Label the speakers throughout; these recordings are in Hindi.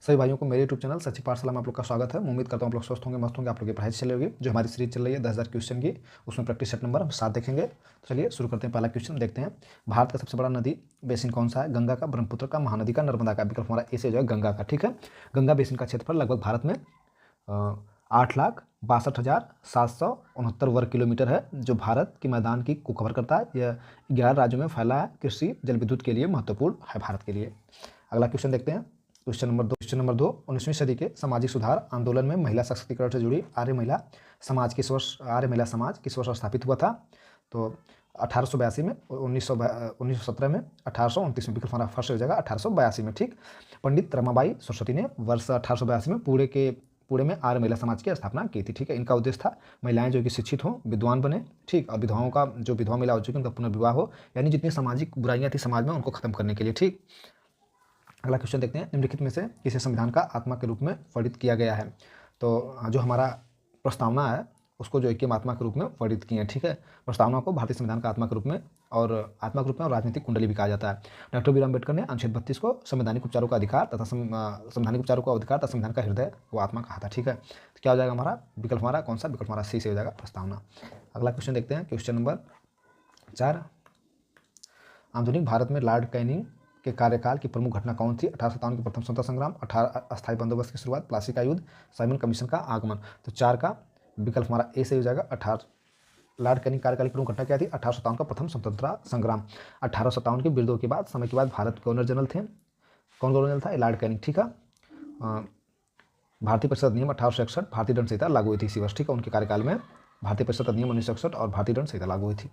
Speaker 1: सभी भाइयों को मेरे यूट्यूब चैनल सच्ची पाठशाला में आप लोग का स्वागत है। उम्मीद करता हूँ आप लोग स्वस्थ होंगे, मस्त होंगे। आप लोग की पढ़ाई चल रही होगी। जो हमारी सीरीज चल रही है 10,000 क्वेश्चन की, उसमें प्रैक्टिस सेट नंबर हम 7 देखेंगे। तो चलिए शुरू करते हैं। पहला क्वेश्चन देखते हैं। भारत का सबसे बड़ा नदी बेसिन कौन सा है? गंगा का, ब्रह्मपुत्र का, महानदी का, नर्मदा का। विकल्प हमारा ए से जो है गंगा का। ठीक है, गंगा बेसिन का क्षेत्रफल लगभग भारत में 8,62,769 वर्ग किलोमीटर है, जो भारत के मैदान को कवर करता है। यह 11 राज्यों में फैला है। कृषि जल विद्युत के लिए महत्वपूर्ण है भारत के लिए। अगला क्वेश्चन देखते हैं। क्वेश्चन नंबर दो 19वीं सदी के सामाजिक सुधार आंदोलन में महिला सशक्तिकरण से जुड़ी आर्य महिला समाज किस वर्ष स्थापित हुआ था? तो 1882 में, 1917 में, 1829 में। विकल्प हमारा फर्स्ट हो जाएगा 1882 में। ठीक, पंडित रमाबाई सरस्वती ने वर्ष 1882 में पुणे में आर्य महिला समाज की स्थापना की थी। ठीक है, इनका उद्देश्य था महिलाएं जो कि शिक्षित हों, विद्वान बने। ठीक, और विधवाओं का, जो विधवा महिला हो चुकी उनका पुनर्विवाह हो, यानी जितनी सामाजिक बुराइयां थी समाज में उनको खत्म करने के लिए। ठीक, अगला क्वेश्चन देखते हैं। निम्नलिखित में से किसे संविधान का आत्मा के रूप में वर्णित किया गया है? तो जो हमारा प्रस्तावना है उसको जो एक आत्मा के रूप में वर्णित किए हैं। ठीक है, प्रस्तावना को भारतीय संविधान का आत्मा के रूप में और राजनीतिक कुंडली भी कहा जाता है। डॉक्टर बी आर अम्बेडकर ने अनुच्छेद 32 को संवैधानिक उपचारों का अधिकार तथा संविधान का हृदय वो आत्मा कहा था। ठीक है, तो क्या हो जाएगा हमारा विकल्प? हमारा कौन सा? विकल्प हमारा सी से हो जाएगा, प्रस्तावना। अगला क्वेश्चन देखते हैं। Question number 4। आधुनिक भारत में लॉर्ड कैनिंग के कार्यकाल की प्रमुख घटना कौन थी? 1857 के प्रथम स्वतंत्रता संग्राम, अस्थायी बंदोबस्त की शुरुआत, प्लासी का युद्ध, साइमन कमीशन का आगमन। तो 4 का विकल्प हमारा ए से हो जाएगा। लॉर्ड कैनिंग कार्यकाल की प्रमुख घटना क्या थी? 1857 का प्रथम स्वतंत्रता संग्राम। 1857 के बिरदों के बाद, समय के बाद भारत गवर्नर जनरल थे। कौन गवर्नर जनरल था? Lord Canning. ठीक है, भारतीय परिषद अधिनियम 1861, भारतीय दंड संहिता लागू हुई थी इसी वर्ष। ठीक है, उनके कार्यकाल में भारतीय परिषद अधिनियम 1961 और भारतीय दंड संहिता लागू हुई थी।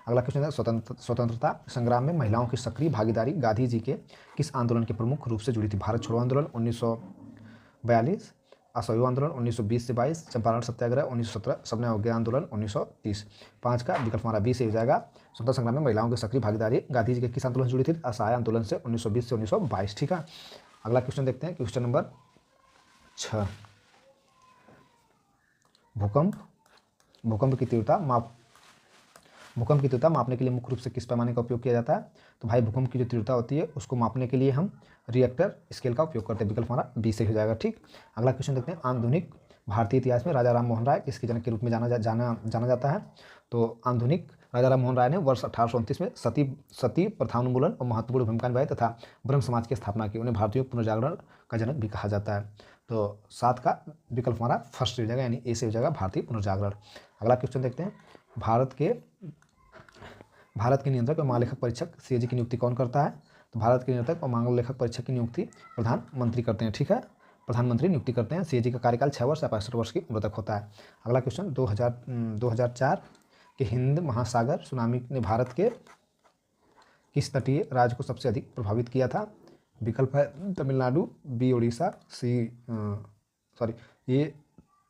Speaker 1: अगला क्वेश्चन है। स्वतंत्रता संग्राम में महिलाओं की सक्रिय भागीदारी गांधी जी के किस आंदोलन के प्रमुख रूप से जुड़ी थी? भारत छोड़ो आंदोलन 1942, असहयोग आंदोलन 1920 से 22, चंपारण सत्याग्रह 1917, सबने अवज्ञा आंदोलन 1930। 5 का विकल्प हमारा बी से हो जाएगा। स्वतंत्रता संग्राम में महिलाओं की सक्रिय भागीदारी गांधी जी के किस आंदोलन से जुड़ी थी? असहाय आंदोलन से 1920 से 1922। ठीक है, अगला क्वेश्चन देखते हैं। Question number 6। भूकंप की तीव्रता मापने के लिए मुख्य रूप से किस पैमाने का उपयोग किया जाता है? तो भाई भूकंप की जो तीव्रता होती है उसको मापने के लिए हम रिएक्टर स्केल का उपयोग करते हैं। विकल्प हमारा बी से हो जाएगा। ठीक, अगला क्वेश्चन देखते हैं। आधुनिक भारतीय इतिहास में राजा राम मोहन राय किसके जनक के रूप में जाना जाता है? तो आधुनिक राजा राम मोहन राय ने वर्ष 1829 में सती प्रथानुमूलन और महत्वपूर्ण भूमिका निभाई तथा ब्रह्म समाज की स्थापना की। उन्हें भारतीय पुनर्जागरण का जनक भी कहा जाता है। तो 7 का विकल्प हमारा फर्स्ट हो जाएगा, यानी ए से हो जाएगा, भारतीय पुनर्जागरण। अगला क्वेश्चन देखते हैं। भारत के नियंत्रक और महालेखक परीक्षक सीएजी की नियुक्ति कौन करता है? तो भारत के नियंत्रक और महालेखक परीक्षक की नियुक्ति प्रधानमंत्री करते हैं। ठीक है, प्रधानमंत्री नियुक्ति करते हैं। सीएजी का कार्यकाल 6 वर्ष या 65 वर्ष की उम्र तक होता है। अगला क्वेश्चन 2004 के हिंद महासागर सुनामी ने भारत के किस तटीय राज्य को सबसे अधिक प्रभावित किया था? विकल्प है तमिलनाडु, बी उड़ीसा, ये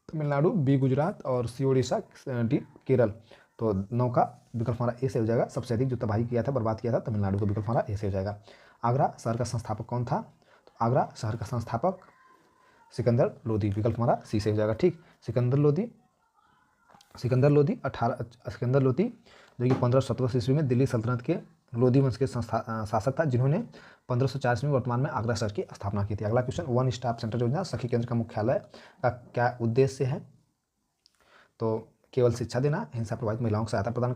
Speaker 1: तमिलनाडु, बी गुजरात और सी उड़ीसा, डी केरल। तो 9 का विकल्प हमारा ए से हो जाएगा। सबसे अधिक जो तबाही किया था, बर्बाद किया था, तमिलनाडु का। विकल्प हमारा ए से हो जाएगा। आगरा शहर का संस्थापक कौन था? तो आगरा शहर का संस्थापक सिकंदर लोदी। विकल्प हमारा सी से हो जाएगा। ठीक, सिकंदर लोदी जो कि 1517 ईस्वी में दिल्ली सल्तनत के लोदी वंश के शासक था, जिन्होंने 1504 ईस्वी में वर्तमान में आगरा शहर की स्थापना की थी। अगला क्वेश्चन। वन स्टॉप सेंटर योजना सखी केंद्र का मुख्यालय का क्या उद्देश्य है? तो केवल शिक्षा देना, हिंसा प्रभावित महिलाओं को सहायता प्रदान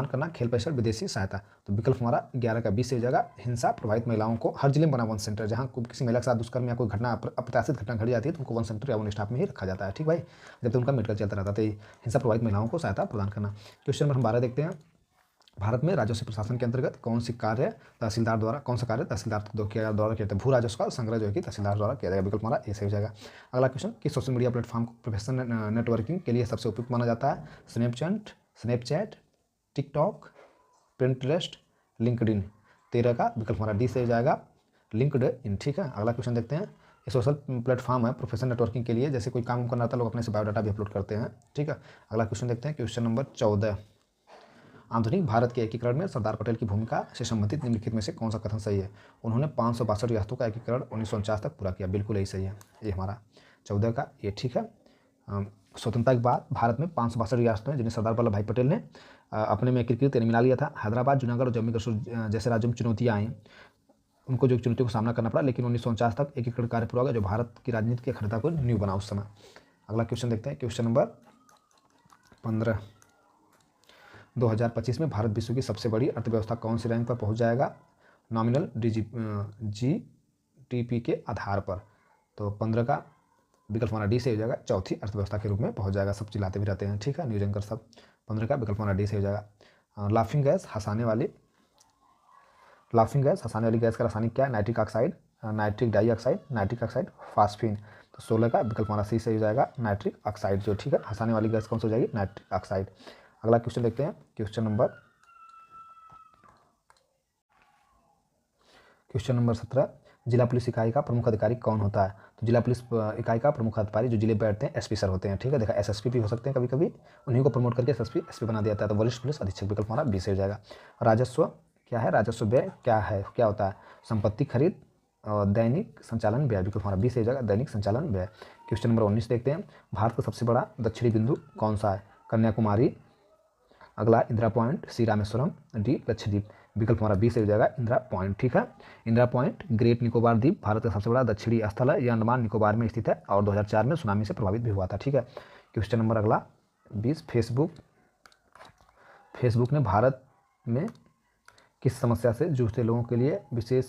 Speaker 1: करना, खेल परिसर, विदेशी सहायता। तो विकल्प हमारा 11 का 20 से हो जाएगा। हिंसा प्रभावित महिलाओं को हर जिले में बना वन सेंटर, जहाँ किसी महिला के साथ दुष्कर्म या कोई घटना, अप्रत्याशित घटना घट जाती है तो उनको वन सेंटर या वन स्टॉप में ही रखा जाता है। ठीक भाई, जब तक उनका मेडिकल चलता रहता है। तो हिंसा प्रभावित महिलाओं को सहायता प्रदान करना। क्वेश्चन नंबर 12 देखते हैं। भारत में राजस्व प्रशासन के अंतर्गत कौन सा कार्य तहसीलदार द्वारा किया जाता है? भू राजस्व का संग्रह जो है कि तहसीलदार द्वारा किया जाएगा। विकल्प हमारा ए से हो जाएगा। अगला क्वेश्चन। किस सोशल मीडिया प्लेटफॉर्म को प्रोफेशनल नेटवर्किंग के लिए सबसे उपयुक्त माना जाता है? Snapchat, TikTok, Pinterest, LinkedIn. 13 का विकल्प हमारा डी से हो जाएगा, लिंक्डइन। ठीक है, अगला क्वेश्चन देखते हैं। ये सोशल प्लेटफॉर्म है प्रोफेशनल नेटवर्किंग के लिए, जैसे कोई काम करना होता है लोग अपने से बायोडाटा भी अपलोड करते हैं। ठीक है, अगला क्वेश्चन देखते हैं। Question number 14। आधुनिक भारत के एकीकरण में सरदार पटेल की भूमिका से संबंधित निम्नलिखित में से कौन सा कथन सही है? उन्होंने 562 रियासतों का एकीकरण 1949 तक पूरा किया। बिल्कुल यही सही है, ये हमारा 14 का ये। ठीक है, स्वतंत्रता के बाद भारत में 562 रियासतें जिन्हें सरदार वल्लभ भाई पटेल ने अपने में एकीकृत मिला लिया था। हैदराबाद, जूनागढ़ और जम्मू कश्मीर जैसे राज्यों में चुनौतियाँ आई उनको जो चुनौतियों का सामना करना पड़ा, लेकिन 1949 तक एकीकरण कार्य पूरा हो गया जो भारत की राजनीति की अखंडता को नींव बना उस समय। अगला क्वेश्चन देखते हैं, क्वेश्चन नंबर 15। 2025 में भारत विश्व की सबसे बड़ी अर्थव्यवस्था कौन सी रैंक पर पहुंच जाएगा नॉमिनल GDP के आधार पर? तो 15 का विकल्प हमारा डी से हो जाएगा, चौथी अर्थव्यवस्था के रूप में पहुंच जाएगा। सब चिल्लाते भी रहते हैं, ठीक है, न्यूज एंकर सब। 15 का विकल्प हमारा डी से हो जाएगा। लाफिंग गैस हंसाने वाली गैस का रासायनिक क्या है? Nitric oxide, nitric dioxide, nitric oxide, phosphine. तो 16 का विकल्प हमारा सी से हो जाएगा, नाइट्रिक ऑक्साइड जो, ठीक है, हंसाने वाली गैस कौन सी हो जाएगी? Nitric oxide. अगला क्वेश्चन देखते हैं, क्वेश्चन नंबर 17। जिला पुलिस इकाई का प्रमुख अधिकारी कौन होता है? तो जिला पुलिस इकाई का प्रमुख अधिकारी जो जिले पे बैठते हैं एसपी सर होते हैं, ठीक है। देखा एसएसपी भी हो सकते हैं कभी कभी, उन्हीं को प्रमोट करके एसपी बना दिया जाता है। तो वरिष्ठ पुलिस अधीक्षक विकल्प हमारा बी से हो जाएगा। राजस्व क्या है? राजस्व व्यय क्या होता है? संपत्ति खरीद और दैनिक संचालन व्यय, विकल्प हमारा बी से हो जाएगा, दैनिक संचालन व्यय। क्वेश्चन नंबर 19 देखते हैं, भारत का सबसे बड़ा दक्षिणी बिंदु कौन सा है? कन्याकुमारी, अगला इंदिरा पॉइंट, सी रामेश्वरम, डी लक्षद्वीप। विकल्प हमारा बी से हो जाएगा, इंदिरा पॉइंट, ठीक है। इंदिरा पॉइंट ग्रेट निकोबार द्वीप भारत का सबसे बड़ा दक्षिणी स्थल है। यह अंडमान निकोबार में स्थित है और 2004 में सुनामी से प्रभावित भी हुआ था, ठीक है। क्वेश्चन नंबर अगला 20। फेसबुक ने भारत में किस समस्या से जूझते लोगों के लिए विशेष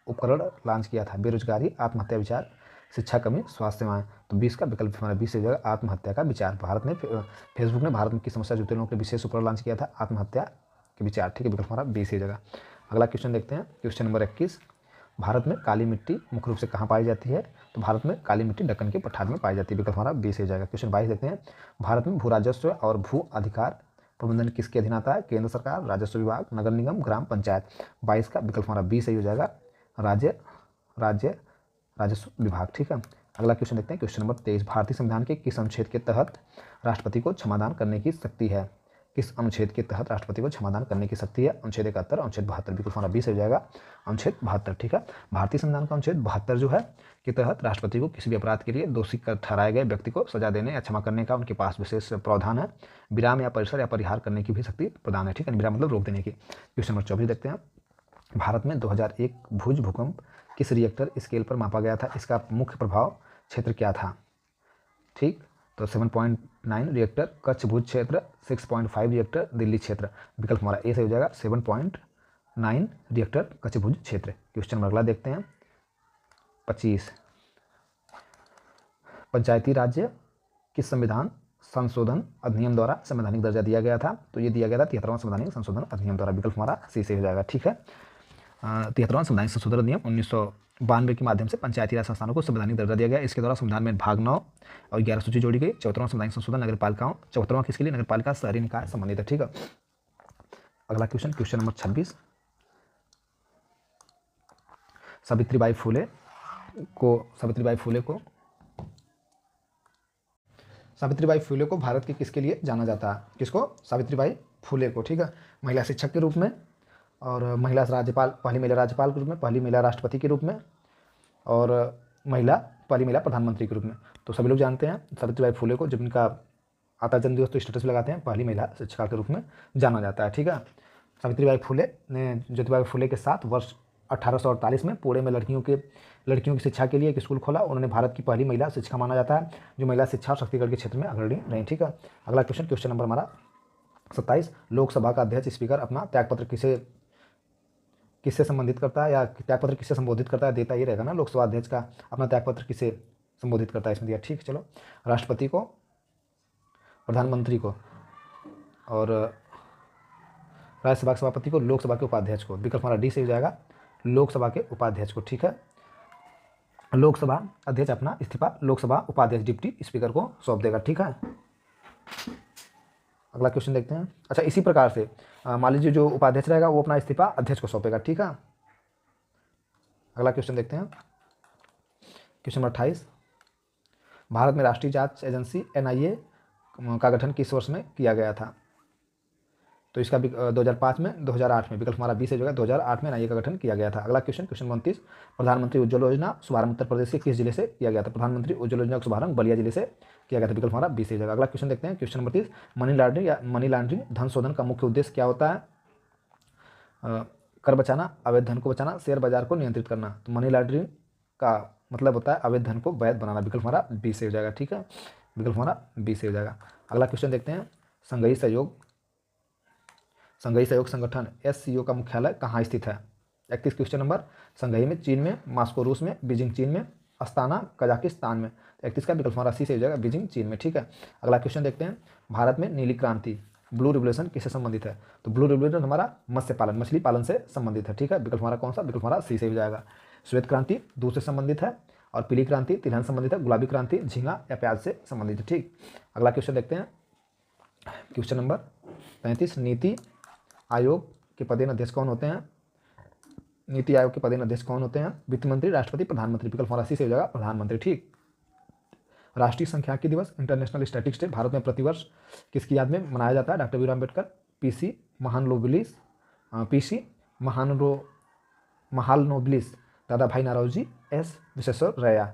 Speaker 1: उपकरण लॉन्च किया था? बेरोजगारी, आत्महत्या विचार, शिक्षा कमी, स्वास्थ्य सेवाएं। तो 20 का विकल्प हमारा 20 से हो जाएगा, आत्महत्या का विचार। फेसबुक ने भारत में किस समस्या जूझते लोगों के लिए विशेष उपकरण लॉन्च किया था? आत्महत्या के विचार, ठीक है, विकल्प हमारा 20 से हो जाएगा। अगला क्वेश्चन देखते हैं, क्वेश्चन नंबर 21। भारत में काली मिट्टी मुख्य रूप से कहाँ पाई जाती है? तो भारत में काली मिट्टी दक्कन के पठार में पाई जाती है, विकल्प हमारा 20 से हो जाएगा। क्वेश्चन 22 देखते हैं, भारत में भू राजस्व और भू अधिकार प्रबंधन किसके अधीन आता है? केंद्र सरकार, राजस्व विभाग, नगर निगम, ग्राम पंचायत। 22 का विकल्प हमारा 20 सही हो जाएगा, राज्य राजस्व विभाग, ठीक है। अगला क्वेश्चन देखते हैं, क्वेश्चन नंबर 23। भारतीय संविधान के किस अनुच्छेद के तहत राष्ट्रपति को क्षमादान करने की शक्ति है? किस अनुच्छेद के तहत राष्ट्रपति को क्षमादान करने की शक्ति है? अनुच्छेद 71, अनुच्छेद 72, विकल्प हमारा 20 हो जाएगा, अनुच्छेद 72, ठीक है। भारतीय संविधान का अनुच्छेद 72 जो है के तहत राष्ट्रपति को किसी भी अपराध के लिए दोषी ठहराए गए व्यक्ति को सजा देने या क्षमा करने का उनके पास विशेष प्रावधान है। विराम या परिसर या परिहार करने की भी शक्ति प्रदान है, ठीक है। विराम मतलब रोक देने की। क्वेश्चन नंबर 24 देखते हैं, भारत में 2001 भुज भूकंप किस रिएक्टर स्केल पर मापा गया था? इसका मुख्य प्रभाव क्षेत्र क्या था? ठीक, तो 7.9 रिएक्टर कच्छ भुज क्षेत्र, 6.5 रिएक्टर दिल्ली क्षेत्र। विकल्प हमारा ए से हो जाएगा, 7.9 रिएक्टर कच्छ भुज क्षेत्र। क्वेश्चन नंबर अगला देखते हैं, 25। पंचायती राज्य किस संविधान संशोधन अधिनियम द्वारा संवैधानिक दर्जा दिया गया था? तो ये दिया गया था 73वां संवैधानिक संशोधन अधिनियम द्वारा। विकल्प हमारा सी से हो जाएगा, ठीक है। 73वां संवैधानिक संशोधन अधिनियम 1992 के माध्यम से पंचायती राज संस्थानों को संवैधानिक दर्जा दिया गया। इसके द्वारा संविधान में भाग 9 और 11 सूची जोड़ी गई। 74वां संवैधानिक संशोधन नगरपालिकाओं, 74वां किसके लिए? नगरपालिका शहरी निकाय संबंधित है, ठीक है। अगला क्वेश्चन नंबर 26। सावित्रीबाई फुले को भारत के किसके लिए जाना जाता है? किसको? सावित्रीबाई फुले को, ठीक है। महिला शिक्षक के रूप में, और महिला राज्यपाल, पहली महिला राज्यपाल के रूप में, पहली महिला राष्ट्रपति के रूप में, और पहली महिला प्रधानमंत्री के रूप में। तो सभी लोग जानते हैं सावित्रीबाई फुले को, जब इनका आता जन्म दिवस तो स्टेटस लगाते हैं, पहली महिला शिक्षिका के रूप में जाना जाता है, ठीक है। सावित्रीबाई फुले ने ज्योतिबा फुले के साथ वर्ष 1848 में पुणे में लड़कियों की शिक्षा के लिए एक स्कूल खोला। उन्होंने भारत की पहली महिला शिक्षिका माना जाता है जो महिला शिक्षा और शक्तिकरण के क्षेत्र में अग्रणी रही, ठीक है। अगला क्वेश्चन नंबर हमारा 27। लोकसभा का अध्यक्ष स्पीकर अपना त्यागपत्र किससे संबंधित करता है, या त्यागपत्र किससे संबोधित करता है? देता ये रहेगा ना, लोकसभा अध्यक्ष का अपना त्यागपत्र किससे संबोधित करता है, इसमें दिया, ठीक। चलो, राष्ट्रपति को, प्रधानमंत्री को, और राज्यसभा के सभापति को, लोकसभा के उपाध्यक्ष को। विकल्प हमारा डी से हो जाएगा, लोकसभा के उपाध्यक्ष को, ठीक है। लोकसभा अध्यक्ष अपना इस्तीफा लोकसभा उपाध्यक्ष डिप्टी स्पीकर को सौंप देगा, ठीक है। अगला क्वेश्चन देखते हैं। अच्छा, इसी प्रकार से मान लीजिए जो उपाध्यक्ष रहेगा वो अपना इस्तीफा अध्यक्ष को सौंपेगा, ठीक है। अगला क्वेश्चन देखते हैं, क्वेश्चन नंबर 28। भारत में राष्ट्रीय जांच एजेंसी NIA का गठन किस वर्ष में किया गया था? तो इसका 2005 में, 2008 में। विकल्प हमारा 20 से जो है 2008 में NIA का गठन किया गया था। अगला क्वेश्चन 29। प्रधानमंत्री उज्ज्वला योजना शुभारंभ उत्तर प्रदेश के किस जिले से किया गया था? प्रधानमंत्री उज्ज्वला योजना का शुभारंभ बलिया जिले से किया गया था। विकल्प हमारा 20 से जगह। अगला क्वेश्चन देखते हैं, क्वेश्चन नंबर 30। मनी लॉन्ड्रिंग धन शोधन का मुख्य उद्देश्य क्या होता है? कर बचाना, अवैध धन को बचाना, शेयर बाजार को नियंत्रित करना। तो मनी लॉन्ड्रिंग का मतलब होता है अवैध धन को वैध बनाना। विकल्प हमारा बी से हो जाएगा, ठीक है, विकल्प हमारा बी से हो जाएगा। अगला क्वेश्चन देखते हैं, संघीय सहयोग संगठन SCO का मुख्यालय कहाँ स्थित है? 31 क्वेश्चन नंबर, संघई में, चीन में, मास्को रूस में, बीजिंग चीन में, अस्ताना कजाकिस्तान में। तो 31 का विकल्प हमारा सी से हो जाएगा, बीजिंग चीन में, ठीक है। अगला क्वेश्चन देखते हैं, भारत में नीली क्रांति ब्लू रिवोल्यूशन किससे संबंधित है? तो ब्लू रिवोल्यूशन हमारा मत्स्य पालन, मछली पालन से संबंधित है, ठीक है। विकल्प हमारा कौन सा? विकल्प हमारा सी से हो जाएगा। श्वेत क्रांति दूध से संबंधित है, और पीली क्रांति तिलहन संबंधित है, गुलाबी क्रांति झींगा या प्याज से संबंधित है, ठीक। अगला क्वेश्चन देखते हैं, क्वेश्चन नंबर 35, नीति आयोग के पदेन अध्यक्ष कौन होते हैं? नीति आयोग के पदेन अध्यक्ष कौन होते हैं? वित्त मंत्री, राष्ट्रपति, प्रधानमंत्री। विकल्प हमारा सी से हो जाएगा, प्रधानमंत्री, ठीक। राष्ट्रीय सांख्यिकी दिवस, इंटरनेशनल स्टैटिस्टिक्स डे, भारत में प्रतिवर्ष किसकी याद में मनाया जाता है? Doctor B R Ambedkar, PC Mahalanobis Dadabhai Naoroji, S Visvesvaraya.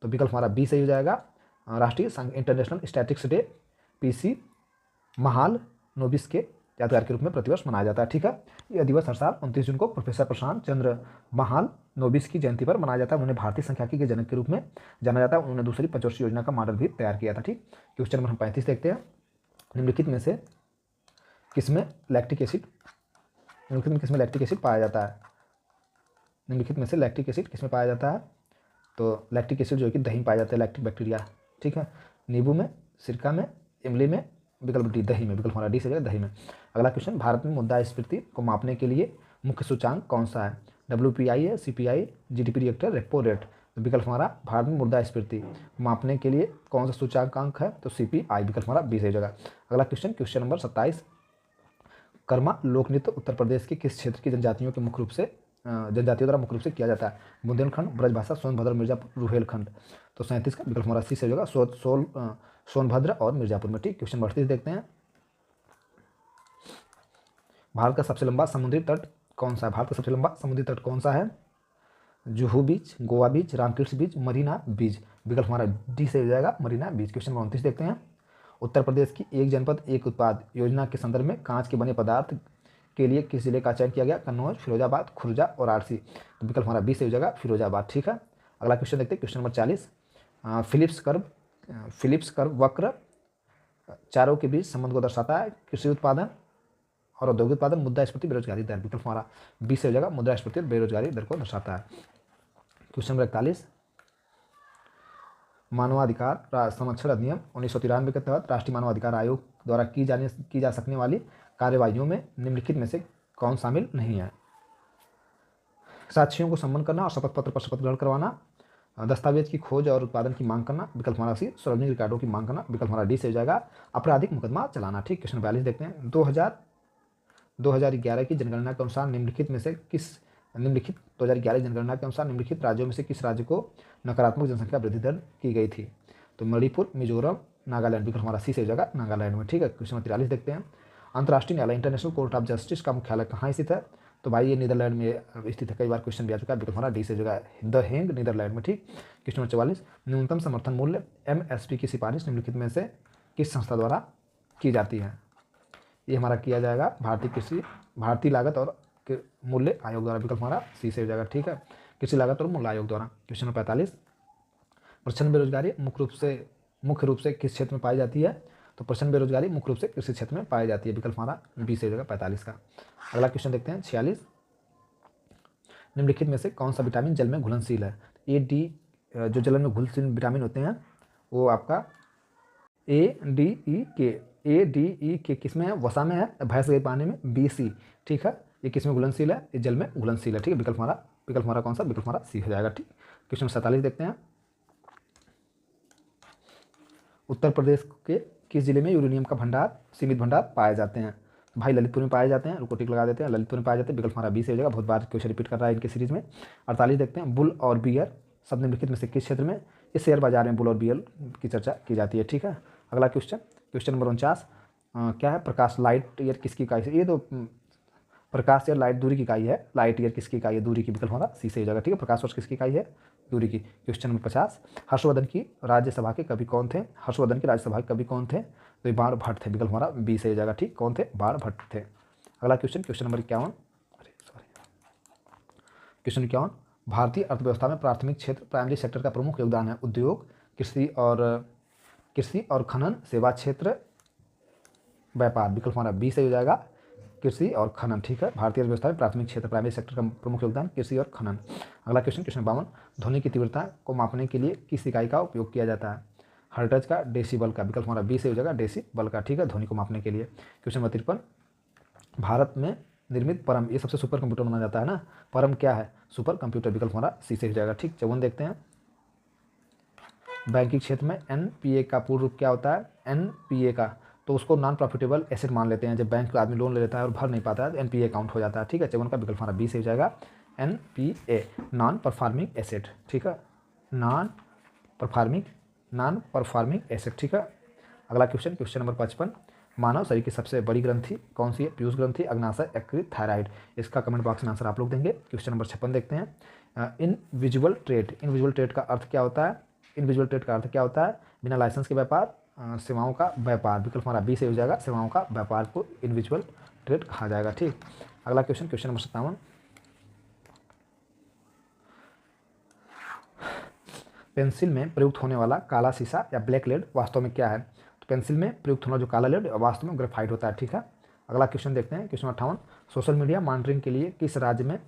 Speaker 1: तो विकल्प हमारा बी सही हो जाएगा, राष्ट्रीय international statistics day PC Mahalanobis के यादगार के रूप में प्रतिवर्ष मनाया जाता है, ठीक है। यह दिवस हर साल 29 जून को प्रोफेसर प्रशांत चंद्र महालनोबिस की जयंती पर मनाया जाता है। उन्हें भारतीय सांख्यिकी के जनक के रूप में जाना जाता है। उन्होंने दूसरी पंचवर्षीय योजना का मॉडल भी तैयार किया था, ठीक। क्वेश्चन नंबर 35 देखते हैं, निम्नलिखित में से किसमें लैक्टिक एसिड पाया जाता है? निम्नलिखित में से लैक्टिक एसिड किसमें पाया जाता है? तो लैक्टिक एसिड जो है कि दही में पाया जाता है, लैक्टिक बैक्टीरिया, ठीक है। नींबू में, सिरका में, इमली में, विकल्प डी दही में। विकल्प हमारा डी से जाएगा, दही में। अगला क्वेश्चन, भारत में मुद्रास्फीति को मापने के लिए मुख्य सूचांक कौन सा है? WPI है, CPI, GDP reactor, repo rate. तो विकल्प हमारा, भारत में मुद्रास्फीति मापने के लिए कौन सा सूचांक है? तो CPI। विकल्प हमारा बी से जाएगा। अगला क्वेश्चन, क्वेश्चन नंबर 27, कर्मा लोक नृत्य उत्तर प्रदेश के किस क्षेत्र की जनजातियों द्वारा मुख्य रूप से किया जाता है? बुंदेलखंड, ब्रजभाषा, सोनभद्र, मिर्जापुर, रुहेलखंड। तो 37 का विकल्प हमारा सी से होगा, सोनभद्र और मिर्जापुर में, ठीक। क्वेश्चन 38 देखते हैं, भारत का सबसे लंबा समुद्री तट कौन सा है? भारत का सबसे लंबा समुद्री तट कौन सा है? जुहू बीच, गोवा बीच, रामकृष्ण बीच, मरीना बीच। विकल्प हमारा डी से हो जाएगा, मरीना बीच। क्वेश्चन नंबर 29 देखते हैं, उत्तर प्रदेश की एक जनपद एक उत्पाद योजना के संदर्भ में कांच के बने पदार्थ के लिए किस जिले का चयन किया गया? कन्नौज, फिरोजाबाद, खुर्जा और वाराणसी। तो विकल्प हमारा बी से हो जाएगा, फिरोजाबाद, ठीक है। अगला क्वेश्चन देखते हैं, क्वेश्चन नंबर 40, फिलिप्स कर्व वक्र चारों के बीच संबंध को दर्शाता है? कृषि उत्पादन और औद्योगिक उत्पादन, मुद्रास्फीति, बेरोजगारी दर। विकल्प हमारा बी से हो जाएगा, मुद्रास्फीति और बेरोजगारी दर को दर्शाता है। क्वेश्चन नंबर 41, मानवाधिकार संरक्षण अधिनियम 1993 के तहत राष्ट्रीय मानवाधिकार आयोग द्वारा की जा सकने वाली कार्यवाहियों में निम्नलिखित में से कौन शामिल नहीं है? साक्ष्यों को सम्मन करना और शपथ पत्र पर शपथ ग्रहण करवाना, दस्तावेज की खोज और उत्पादन की मांग करना। विकल्प हमारा सी, सार्वजनिक रिकॉर्डों की मांग करना। विकल्प हमारा डी से हो जाएगा, आपराधिक मुकदमा चलाना, ठीक। क्वेश्चन 42 देखते हैं, 2011 की जनगणना के अनुसार निम्नलिखित 2011 जनगणना के अनुसार निम्नलिखित राज्यों में से किस राज्य को नकारात्मक जनसंख्या वृद्धि दर की गई थी? तो मणिपुर, मिजोरम, नागालैंड। विकल्प हमारा सी से हो जाएगा, नागालैंड में, ठीक है। क्वेश्चन 43 देखते हैं, अंतर्राष्ट्रीय न्यायालय इंटरनेशनल कोर्ट ऑफ जस्टिस का मुख्यालय कहाँ स्थित है? तो भाई ये नीदरलैंड में स्थित है, कई बार क्वेश्चन भी आ चुका है। विकल्प हमारा डी से हो जाएगा, द हेग, नीदरलैंड में, ठीक। क्वेश्चन नंबर 44, न्यूनतम समर्थन मूल्य MSP की सिफारिश निम्नलिखित में से किस संस्था द्वारा की जाती है? ये हमारा किया जाएगा भारतीय लागत और मूल्य आयोग द्वारा। विकल्प हमारा सी से हो जाएगा, ठीक है, कृषि लागत और मूल्य आयोग द्वारा। क्वेश्चन नंबर 45, प्रचंड बेरोजगारी मुख्य रूप से किस क्षेत्र में पाई जाती है? तो प्रचंड बेरोजगारी मुख्य रूप से कृषि क्षेत्र में पाई जाती है। विकल्प हमारा बी से हो जाएगा, 45 का। अगला क्वेश्चन देखते हैं, 46, निम्नलिखित में से कौन सा विटामिन जल में घुलनशील है? जो जल में घुलनशील विटामिन होते हैं वो आपका ADE के किस में है? वसा में है, भैंस के पानी में, BC, ठीक है। ये किस में घुलनशील है? ये जल में घुलनशील है, ठीक है। विकल्प हमारा कौन सा? विकल्प हमारा सी हो जाएगा, ठीक। क्वेश्चन 47 देखते हैं, उत्तर प्रदेश के किस जिले में यूरेनियम का सीमित भंडार पाए जाते हैं? भाई ललितपुर में पाए जाते हैं, रुको टिक लगा देते हैं, ललितपुर में पाए जाते हैं। विकल्प हमारा बी से हो जाएगा, बहुत बार क्वेश्चन रिपीट कर रहा है इनके सीरीज में। 48 देखते हैं, बुल और बियर शब्द निम्नलिखित में से किस क्षेत्र में? इस शेयर बाजार में बुल और बियर की चर्चा की जाती है, ठीक है। अगला क्वेश्चन नंबर 49, क्या है? प्रकाश लाइट ईयर किसकी इकाई है? ये तो प्रकाश या लाइट दूरी की इकाई है, लाइट ईयर किसकी इकाई है? दूरी की। विकल्प हमारा सी से हो जाएगा, ठीक है। प्रकाश वर्ष किसकी इकाई है? दूरी की। क्वेश्चन नंबर 50, हर्षवर्धन की राज्यसभा के कवि कौन थे? हर्षवर्धन की राज्यसभा के कवि कौन थे? तो ये बाण भट्ट थे। विकल्प हमारा बी से हो जाएगा, ठीक। कौन थे? बाण भट्ट थे। अगला क्वेश्चन नंबर 51, क्वेश्चन 51, भारतीय अर्थव्यवस्था में प्राथमिक क्षेत्र प्राइमरी सेक्टर का प्रमुख योगदान है। उद्योग, कृषि और खनन, सेवा क्षेत्र, व्यापार। विकल्प हमारा बी सही हो जाएगा, कृषि और खनन। ठीक है, भारतीय अर्थव्यवस्था में प्राथमिक क्षेत्र प्राइमरी सेक्टर का प्रमुख योगदान कृषि और खनन। अगला क्वेश्चन 52, ध्वनि की तीव्रता को मापने के लिए किस इकाई का उपयोग किया जाता है। हर्ट्ज का, डेसिबल का। विकल्प हमारा बी सही हो जाएगा, डेसिबल का। ठीक है, ध्वनि को मापने के लिए। क्वेश्चन नंबर 53, भारत में निर्मित परम, ये सबसे सुपर कंप्यूटर माना जाता है ना, परम क्या है, सुपर कंप्यूटर। विकल्प हमारा सी से हो जाएगा। ठीक, 54 देखते हैं, बैंकिंग क्षेत्र में एनपीए का पूर्ण रूप क्या होता है। एनपीए का तो उसको नॉन प्रॉफिटेबल एसेट मान लेते हैं। जब बैंक का आदमी लोन ले लेता है और भर नहीं पाता है तो एनपीए अकाउंट हो जाता है। ठीक है, 54 का विकल्प हमारा बी से हो जाएगा, एनपीए, नॉन परफॉर्मिंग एसेट। ठीक है, नॉन परफॉर्मिंग एसेट। ठीक है, अगला क्वेश्चन नंबर 55, मानव शरीर की सबसे बड़ी ग्रंथि कौन सी है। पीयूष ग्रंथि, अग्नाशय, यकृत, थायराइड। इसका कमेंट बॉक्स में आंसर आप लोग देंगे। क्वेश्चन नंबर 56 देखते हैं, इनविजुअल ट्रेड का अर्थ क्या होता है। इनविजुअल ट्रेड का अर्थ क्या होता है, बिना लाइसेंस के व्यापार, सेवाओं का व्यापार। विकल्प हमारा बी से हो जाएगा, सेवाओं का व्यापार को इनविजुअल ट्रेड कहा जाएगा। ठीक, अगला क्वेश्चन नंबर 57, पेंसिल में प्रयुक्त होने वाला काला शीशा या ब्लैक लेड वास्तव में क्या है। तो पेंसिल में प्रयुक्त होने वाला जो काला लेड वास्तव में ग्रेफाइट होता है। ठीक है, अगला क्वेश्चन देखते हैं, क्वेश्चन 58, सोशल मीडिया मॉनिटरिंग के लिए किस राज्य में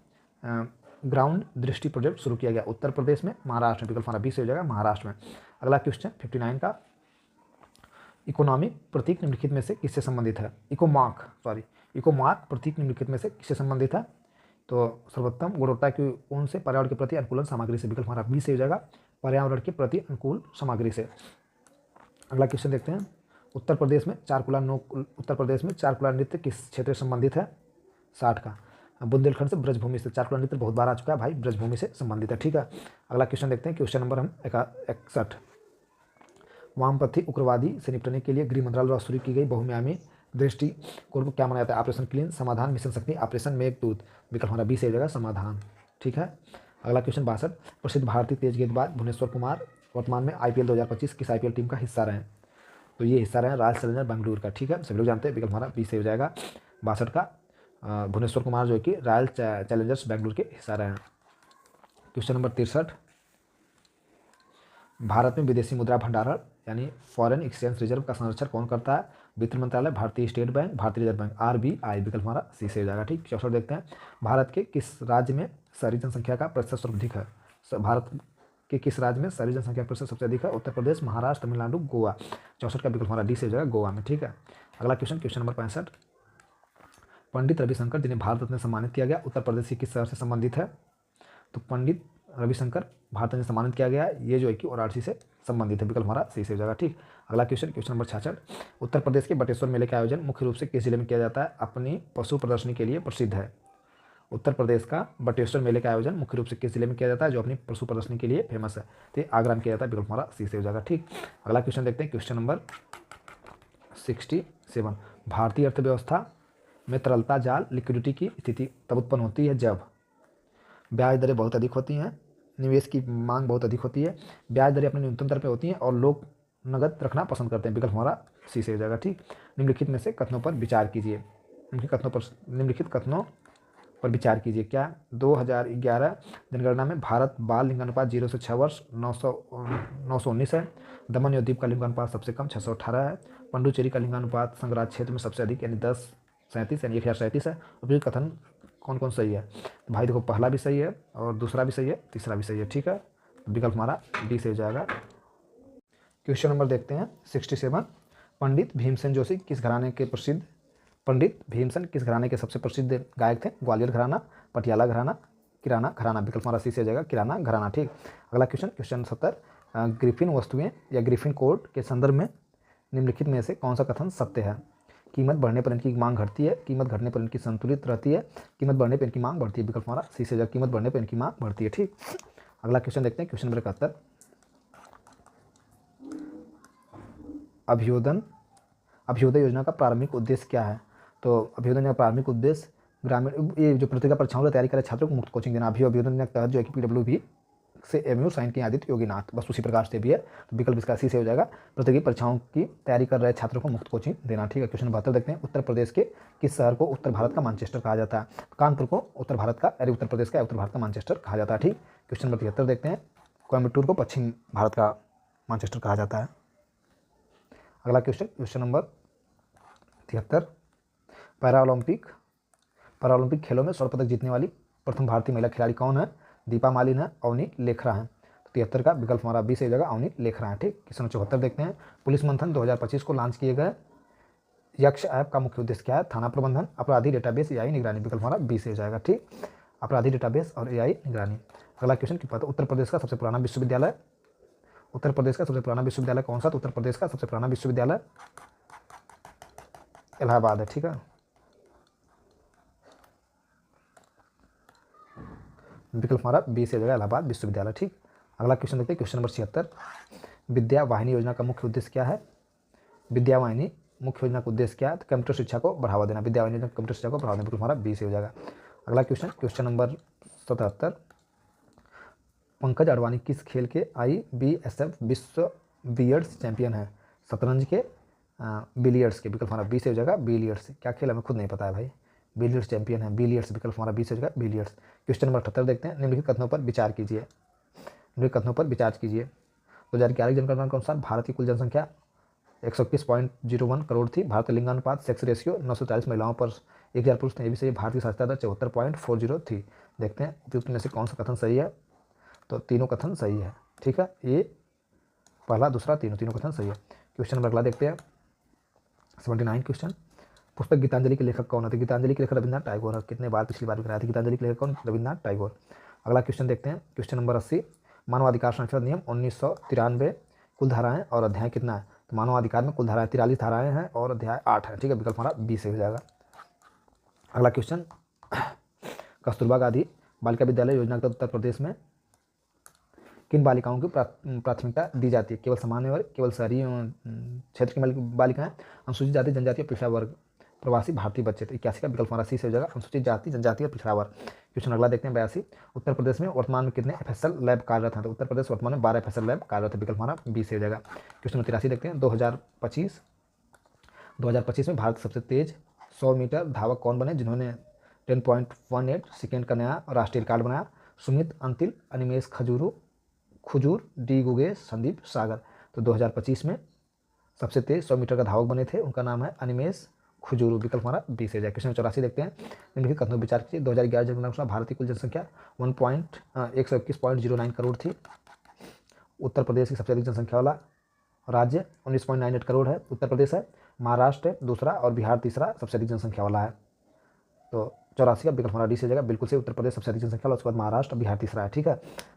Speaker 1: ग्राउंड दृष्टि प्रोजेक्ट शुरू किया गया। उत्तर प्रदेश में, महाराष्ट्र में। विकल्प हमारा बी से हो जाएगा, महाराष्ट्र में। अगला क्वेश्चन 59 का, इकोनॉमिक प्रतीक निम्नलिखित में से किससे संबंधित है। इकोमार्क प्रतीक निम्नलिखित में से किससे संबंधित है। तो सर्वोत्तम गुणवत्ता की ऊन से पर्यावरण के प्रति अनुकूल सामग्री से। विकल्प हमारा बी से हो जाएगा, पर्यावरण के प्रति अनुकूल सामग्री से। अगला क्वेश्चन देखते हैं, उत्तर प्रदेश में चारकुला नृत्य किस क्षेत्र से संबंधित है। 60 का, बुंदेलखंड से ब्रजभूमि से। चारकुला नृत्य बहुत बार आ चुका है भाई, ब्रजभूमि से संबंधित है। ठीक है, अगला क्वेश्चन देखते हैं, क्वेश्चन नंबर 61, वामपंथी उग्रवादी से निपटने के लिए गृह मंत्रालय द्वारा शुरू की गई बहुआयामी दृष्टिकोण को क्या माना जाता है। ऑपरेशन क्लीन, समाधान, मिशन शक्ति, ऑपरेशन मेघदूत। विकल्प हमारा बी से हो जाएगा, समाधान। ठीक है, अगला क्वेश्चन 62, प्रसिद्ध भारतीय तेज गेंदबाज भुवनेश्वर कुमार वर्तमान में आईपीएल 2025 किस आईपीएल टीम का हिस्सा रहे। तो ये हिस्सा रहे रॉयल चैलेंजर बेंगलुरु का। ठीक है, सभी लोग जानते हैं, विकल्प हमारा बी से हो जाएगा, 62 का, भुवनेश्वर कुमार जो कि रॉयल चैलेंजर्स बेंगलुरु के हिस्सा रहे हैं। क्वेश्चन नंबर 63, भारत में विदेशी मुद्रा भंडारण यानी फॉरेन एक्सचेंज रिजर्व का संरक्षण कौन करता है। वित्त मंत्रालय, भारतीय स्टेट बैंक, भारतीय रिजर्व बैंक, आरबीआई। विकल्प हमारा सी से हो जाएगा। ठीक, 64 देखते हैं, भारत के किस राज्य में शहरी जनसंख्या का प्रतिशत सर्वाधिक है। भारत के किस राज्य में शहरी जनसंख्या का प्रतिशत सबसे अधिक है। उत्तर प्रदेश, महाराष्ट्र, तमिलनाडु, गोवा। 64 का विकल्प हमारा डी से हो जाएगा, गोवा में। ठीक है, अगला क्वेश्चन नंबर 65, पंडित रविशंकर जिन्हें भारत रत्न सम्मानित किया गया उत्तर प्रदेश के किस शहर से संबंधित है। तो पंडित रविशंकर भारत रत्न सम्मानित किया गया, ये जो है कि वाराणसी से संबंधित है। विकल्प हमारा सी से हो जाएगा। ठीक, अगला क्वेश्चन नंबर 66, उत्तर प्रदेश के बटेश्वर मेले का आयोजन मुख्य रूप से किस जिले में किया जाता है। अपनी पशु प्रदर्शनी के लिए प्रसिद्ध है। उत्तर प्रदेश का बटेश्वर मेले का आयोजन मुख्य रूप से किस जिले में किया जाता है, जो अपनी पशु प्रदर्शनी के लिए फेमस है। तो आगरा में किया जाता है। विकल्प हमारा सी से हो जाएगा। ठीक, अगला क्वेश्चन देखते हैं, क्वेश्चन नंबर 67, भारतीय अर्थव्यवस्था में तरलता जाल लिक्विडिटी की स्थिति तब उत्पन्न होती है जब ब्याज दरें बहुत अधिक होती हैं, निवेश की मांग बहुत अधिक होती है, ब्याज दरें अपने न्यूनतम दर पर होती हैं और लोग नगद रखना पसंद करते हैं। विकल्प हमारा सी से हो जाएगा। ठीक, निम्नलिखित में से कथनों पर विचार कीजिए। निम्नलिखित कथनों पर विचार कीजिए। क्या 2011 जनगणना में भारत बाल लिंगानुपात 0 से 6 वर्ष 919 है। दमन और दीव का लिंगानुपात सबसे कम 618 है। पंडुचेरी का लिंगानुपात संघराज क्षेत्र में सबसे अधिक यानी 1037 यानी 1037 है। उपयुक्त कथन कौन कौन सही है। तो भाई देखो, पहला भी सही है और दूसरा भी सही है, तीसरा भी सही है। ठीक है, विकल्प हमारा डी से हो जाएगा। क्वेश्चन नंबर देखते हैं 67, पंडित भीमसेन किस घराने के सबसे प्रसिद्ध गायक थे। ग्वालियर घराना, पटियाला घराना, किराना घराना। विकल्प हमारा सी से हो जाएगा, किराना घराना। ठीक, अगला क्वेश्चन 70, ग्रिफिन वस्तुएं या ग्रिफिन कोड के संदर्भ में निम्नलिखित में से कौन सा कथन सत्य है। कीमत बढ़ने पर इनकी मांग घटती है, कीमत घटने पर इनकी संतुलित रहती है, कीमत बढ़ने पर इनकी मांग बढ़ती है। विकल्प हमारा सी से हो जाएगा, कीमत बढ़ने पर इनकी मांग बढ़ती है। ठीक, अगला क्वेश्चन देखते हैं, क्वेश्चन नंबर 71, अभ्युदय योजना का प्रारंभिक उद्देश्य क्या है। तो अभ्युदय योजना का प्रारंभिक उद्देश्य ग्रामीण, ये जो प्रतियोगिता परीक्षाओं की तैयारी कर रहे छात्रों को मुफ्त कोचिंग देना। अभ्युदय योजना के तहत जो है कि PWB से एमयू साइन किए आदित्य योगीनाथ, बस उसी प्रकार से भी है। तो विकल्प इसका सी से हो जाएगा। प्रतियोगी परीक्षाओं की तैयारी कर रहे छात्रों को मुफ्त कोचिंग देना, ठीक है। क्वेश्चन 72 देखते हैं, उत्तर प्रदेश के किस शहर को उत्तर भारत का मैनचेस्टर कहा जाता है? कानपुर को उत्तर भारत का, अरे उत्तर प्रदेश का उत्तर भारत का मैनचेस्टर कहा जाता है, ठीक। क्वेश्चन नंबर 73 देखते हैं, कोयम्बटूर को पश्चिम भारत का मैनचेस्टर कहा जाता है। अगला क्वेश्चन नंबर 73, पैरालंपिक खेलों में स्वर्ण पदक जीतने वाली प्रथम भारतीय महिला खिलाड़ी कौन है? दीपा मालिन है, अवनी लेखरा है। तो 73 का विकल्प हमारा बी से हो जाएगा, अवनी लेखरा है, ठीक। क्वेश्चन 74 देखते हैं, पुलिस मंथन 2025 को लॉन्च किए गए यक्ष ऐप का मुख्य उद्देश्य क्या है? थाना प्रबंधन, अपराधी डेटाबेस, एआई निगरानी। विकल्प हमारा बी से हो जाएगा, ठीक। अपराधी डेटाबेस और एआई निगरानी। अगला क्वेश्चन क्या पता, उत्तर प्रदेश का सबसे पुराना विश्वविद्यालय कौन सा? तो उत्तर प्रदेश का सबसे पुराना विश्वविद्यालय इलाहाबाद है, ठीक है। विकल्प हमारा बी से हो जाएगा, इलाहाबाद विश्वविद्यालय, ठीक। अगला क्वेश्चन देखते हैं, क्वेश्चन नंबर 76, विद्या वाहिनी योजना का मुख्य उद्देश्य क्या है? विद्या वाहिनी मुख्य योजना का उद्देश्य क्या है? तो कंप्यूटर शिक्षा को बढ़ावा देना। विद्या वाहिनी योजना कंप्यूटर शिक्षा को बढ़ावा देना, विकल्प हमारा बी से हो जाएगा। अगला क्वेश्चन नंबर 77, पंकज अडवाणी किस खेल के IBSF विश्व बिलियर्ड्स चैंपियन है? शतरंज के, बिलियर्ड्स के। विकल्प हमारा बी से हो जाएगा, बिलियर्ड्स। क्या खेल हमें खुद नहीं पता है भाई, बिलियर्ड्स चैंपियन है, बिलियर्ड्स। विकल्प हमारा बी से हो जाएगा, बिलियर्ड्स। क्वेश्चन नंबर 78 देखते हैं, निम्नलिखित कथनों पर विचार कीजिए। 2011 की जनगणना के अनुसार भारत की कुल जनसंख्या 121.01 करोड़ थी। भारत का लिंगानुपात सेक्स रेशियो 940 महिलाओं पर 1000 पुरुष थे। ये भी सही है। भारत की साक्षरता दर 74.40 थी। देखते हैं उपयुक्त में से कौन सा कथन सही है? तो तीनों कथन सही है, ठीक है। ये पहला, दूसरा, तीनों कथन सही है। क्वेश्चन नंबर अगला देखते हैं, 79 क्वेश्चन, पुस्तक गीतांजलि के लेखक कौन है? तो गीतांजलि के लेखक रविन्द्रनाथ टैगोर है। कितने बार पिछली बार भी कराया था, गीतांजलि के लेखक कौन? रविन्द्रनाथ टैगोर। अगला क्वेश्चन देखते हैं, क्वेश्चन नंबर 80, मानवाधिकार संरक्षण अधिनियम 1993, कुल धाराएं और अध्याय कितना है? तो मानवाधिकार में कुल धाराएं 43 धाराएं हैं और अध्याय 8 है, ठीक है। विकल्प हमारा बी से हो जाएगा। अगला क्वेश्चन, कस्तूरबा गांधी बालिका विद्यालय योजना के तहत उत्तर प्रदेश में किन बालिकाओं की प्राथमिकता दी जाती है? केवल सामान्य वर्ग, केवल शहरी क्षेत्र की बालिकाएं, अनुसूचित जाति जनजाति और पिछड़ा वर्ग, प्रवासी भारतीय बच्चे। तो 81 का विकल्प हमारा सी से हो जाएगा, अनुसूचित जाति जनजाति और पिछड़ा वर्ग। क्वेश्चन अगला देखते हैं, 82, उत्तर प्रदेश में वर्तमान में कितने FSL लैब कार्यरत हैं? तो उत्तर प्रदेश वर्तमान में 12 FSL लैब कार्यरत है। विकल्प हमारा बी से हो जाएगा। क्वेश्चन नंबर 83 देखते हैं, 2025 में भारत के सबसे तेज 100 मीटर धावक कौन बने जिन्होंने 10.18 सेकेंड का नया राष्ट्रीय रिकॉर्ड बनाया? सुमित अंतिल, अनिमेश खुजूर, डी गुगेश, संदीप सागर। तो 2025 में सबसे तेज 100 मीटर का धावक बने थे, उनका नाम है अनिमेश खुजूर। विकल्प हमारा बी से जाए। क्वेश्चन 84 देखते हैं, निम्नलिखित कथनों पर विचार कीजिए। 2011 जनगणना के अनुसार भारत की कुल जनसंख्या 121.09 करोड़ थी। उत्तर प्रदेश की सबसे अधिक जनसंख्या वाला राज्य 19.98 करोड़ है, उत्तर प्रदेश है। महाराष्ट्र दूसरा और बिहार तीसरा सबसे अधिक जनसंख्या वाला है। तो 84 का विकल्प हमारा डी से जाएगा, बिल्कुल से। उत्तर प्रदेश सबसे अधिक जनसंख्या वाला, उसके बाद महाराष्ट्र, बिहार तीसरा है, ठीक है।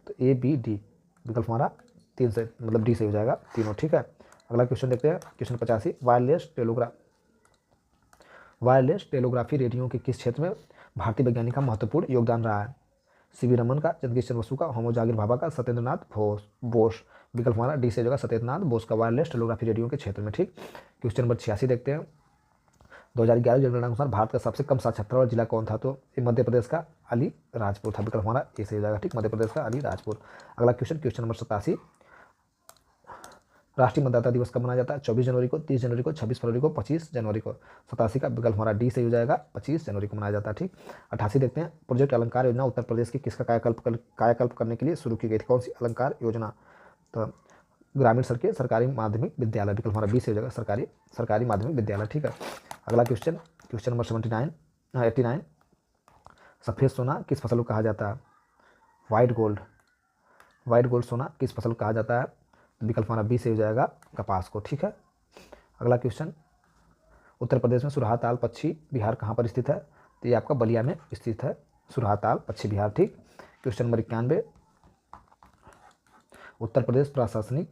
Speaker 1: तो A, B, D विकल्प हमारा 3 से मतलब डी से हो जाएगा, तीनों, ठीक है। अगला क्वेश्चन देखते हैं, क्वेश्चन 85, वायरलेस टेलीग्राफी रेडियो के किस क्षेत्र में भारतीय वैज्ञानिक का महत्वपूर्ण योगदान रहा है? CV रमन का, जगदीश चंद्र बसु का, होमो जागिर भाभा का, सत्येंद्रनाथ बोस। विकल्प हमारा डी से हो जाएगा, सत्येंद्रनाथ बोस का, वायरलेस टेलीग्राफी रेडियो के क्षेत्र में, ठीक। क्वेश्चन नंबर 86 देखते हैं, 2011 जनगणना के अनुसार भारत का सबसे कम साक्षरता वाला जिला कौन था? तो मध्य प्रदेश का अलीराजपुर था। विकल्प हमारा ए से हो जाएगा, ठीक, मध्य प्रदेश का अलीराजपुर। अगला क्वेश्चन नंबर 87, राष्ट्रीय मतदाता दिवस कब मनाया जाता है? 24 जनवरी को, 30 जनवरी को, 26 फरवरी को, 25 जनवरी को। 87 का विकल्प हमारा डी से हो जाएगा, 25 जनवरी को मनाया जाता है, ठीक। 88 देखते हैं, प्रोजेक्ट अलंकार योजना उत्तर प्रदेश की किसका कायाकल्प करने के लिए शुरू की गई थी? कौन सी अलंकार योजना? तो ग्रामीण सड़कें, सरकारी माध्यमिक विद्यालय। विकल्प हमारा बी से हो जाएगा, सरकारी माध्यमिक विद्यालय, ठीक है। अगला क्वेश्चन नंबर 89, सफ़ेद सोना किस फसल को कहा जाता है? वाइट गोल्ड सोना किस फसल को कहा जाता है? विकल्प हमारा बी से हो जाएगा, कपास को, ठीक है। अगला क्वेश्चन, उत्तर प्रदेश में सुरहाताल पक्षी विहार कहाँ पर स्थित है? तो ये आपका बलिया में स्थित है, सुरहाताल पक्षी विहार, ठीक। क्वेश्चन नंबर 91, उत्तर प्रदेश प्रशासनिक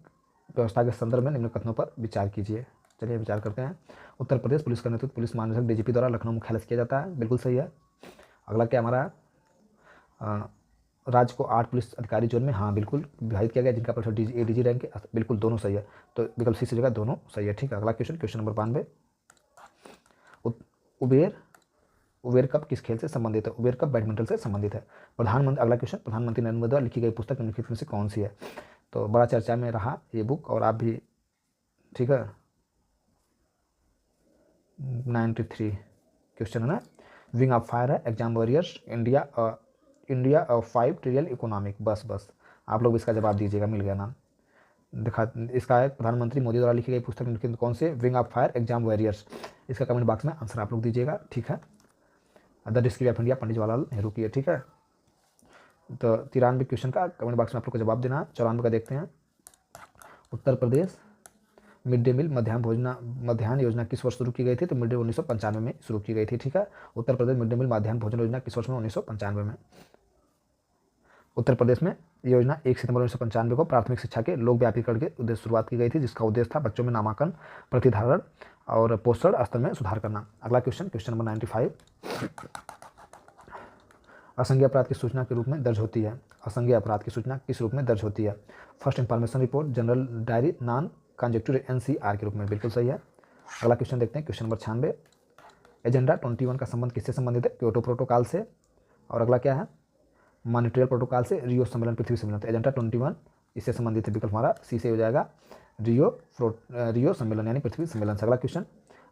Speaker 1: व्यवस्था के संदर्भ में निम्न कथनों पर विचार कीजिए। चलिए विचार करते हैं। उत्तर प्रदेश पुलिस का नेतृत्व पुलिस महानिदेशक DGP द्वारा लखनऊ मुख्यालय से किया जाता है, बिल्कुल सही है। अगला क्या हमारा, राज्य को 8 पुलिस अधिकारी जोन में, हाँ बिल्कुल विभाजित किया गया, जिनका परिषद ADG रैंक है, बिल्कुल दोनों सही है। तो विकल्प सी से जगह दोनों सही है, ठीक है। अगला क्वेश्चन नंबर 92, उबेर कप किस खेल से संबंधित है? उबेर कप बैडमिंटन से संबंधित है। प्रधानमंत्री, अगला क्वेश्चन, प्रधानमंत्री नरेंद्र मोदी द्वारा लिखी गई पुस्तक निम्नलिखित में से कौन सी है? तो बड़ा चर्चा में रहा ये बुक, और आप भी, ठीक है, 93 क्वेश्चन है ना। विंग ऑफ फायर है, exam warriors, India 5 trillion economic. बस आप लोग इसका जवाब दीजिएगा, मिल गया नाम। दिखा, इसका है प्रधानमंत्री मोदी द्वारा लिखी गई पुस्तक निम्नलिखित कौन से? Wing of fire, exam warriors. इसका कमेंट बॉक्स में आंसर आप लोग दीजिएगा, ठीक है। The discovery of India, Pandit Jawaharlal Nehru की है, ठीक है। तो 93 क्वेश्चन का कमेंट बॉक्स में आप लोग को जवाब देना। 94 का देखते हैं। Uttar Pradesh mid day meal मध्याह्न योजना किस वर्ष शुरू की गई थी? तो मिड डे 1995 में शुरू की गई थी, ठीक है। Uttar Pradesh mid day meal मध्याह्न भोजन योजना किस वर्ष में? 1995 में। उत्तर प्रदेश में योजना 1 सितंबर 1995 को प्राथमिक शिक्षा के लोकव्यापीकरण के उद्देश्य शुरुआत की गई थी, जिसका उद्देश्य था बच्चों में नामांकन, प्रतिधारण और पोषण स्तर में सुधार करना। अगला क्वेश्चन नंबर 95। असंज्ञेय अपराध की सूचना के रूप में दर्ज होती है? असंज्ञेय अपराध की सूचना किस रूप में दर्ज होती है? First information report, general diary, non conjunctive NCR के रूप में। बिल्कुल सही है। अगला क्वेश्चन देखते हैं, क्वेश्चन नंबर 96। एजेंडा 21 का संबंध किससे संबंधित है? क्योटो प्रोटोकॉल से। और अगला क्या है? मॉन्ट्रियल प्रोटोकॉल से। रियो सम्मेलन, पृथ्वी सम्मेलन। तो एजेंडा 21 इससे संबंधित है, विकल्प हमारा सी से हो जाएगा, रियो सम्मेलन यानी पृथ्वी सम्मेलन से। अगला क्वेश्चन,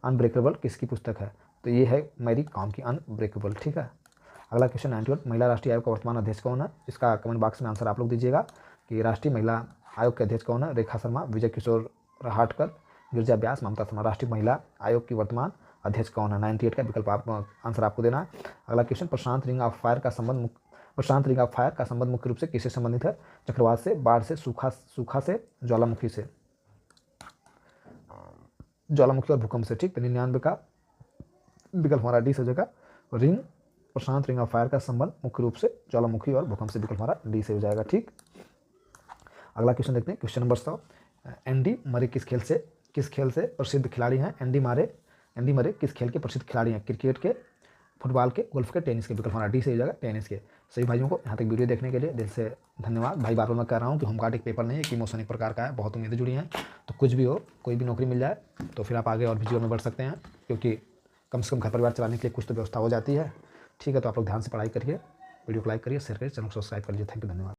Speaker 1: अनब्रेकेबल किसकी पुस्तक है? तो ये है मैरी कॉम की अनब्रेकेबल, ठीक है। अगला क्वेश्चन 91, महिला राष्ट्रीय आयोग का वर्तमान अध्यक्ष कौन है? इसका कमेंट बॉक्स में आंसर आप लोग दीजिएगा कि राष्ट्रीय महिला आयोग के अध्यक्ष कौन है? रेखा शर्मा, विजय किशोर हाटकर, गिरजा व्यास, ममता शर्मा। राष्ट्रीय महिला आयोग की वर्तमान अध्यक्ष कौन है? 98 का विकल्प आंसर आपको देना है। अगला question, Prashant ring of fire का संबंध मुख्य रूप से किससे संबंधित है? चक्रवात से, बाढ़ से, सूखा से, ज्वालामुखी से। ज्वालामुखी और भूकंप से, ठीक। तो 99 का विकल्प हमारा डी से हो जाएगा। प्रशांत रिंग ऑफ फायर का संबंध मुख्य रूप से ज्वालामुखी और भूकंप से, विकल्प हमारा डी से हो जाएगा, ठीक। अगला क्वेश्चन देखते हैं, क्वेश्चन नंबर 100। एंडी मरे किस खेल से प्रसिद्ध खिलाड़ी हैं? एंडी मरे किस खेल के प्रसिद्ध खिलाड़ी हैं? क्रिकेट के, फुटबॉल के, गोल्फ के, टेनिस के। विकल्प हमारा डी से हो जाएगा, टेनिस के। सभी भाइयों को यहाँ तक वीडियो देखने के लिए दिल से धन्यवाद। भाई बार बार मैं कह रहा हूँ कि होमगार्ड एक पेपर नहीं है, कि इमोशन एक प्रकार का है, बहुत उम्मीदें जुड़ी हैं। तो कुछ भी हो, कोई भी नौकरी मिल जाए तो फिर आप आगे और भी जीवन में बढ़ सकते हैं, क्योंकि कम से कम घर परिवार चलाने के लिए कुछ तो व्यवस्था हो जाती है, ठीक है। तो आप लोग ध्यान से पढ़ाई करिए, वीडियो को लाइक करिए, शेयर करिए, चैनल को सब्सक्राइब करिए। थैंक यू, धन्यवाद।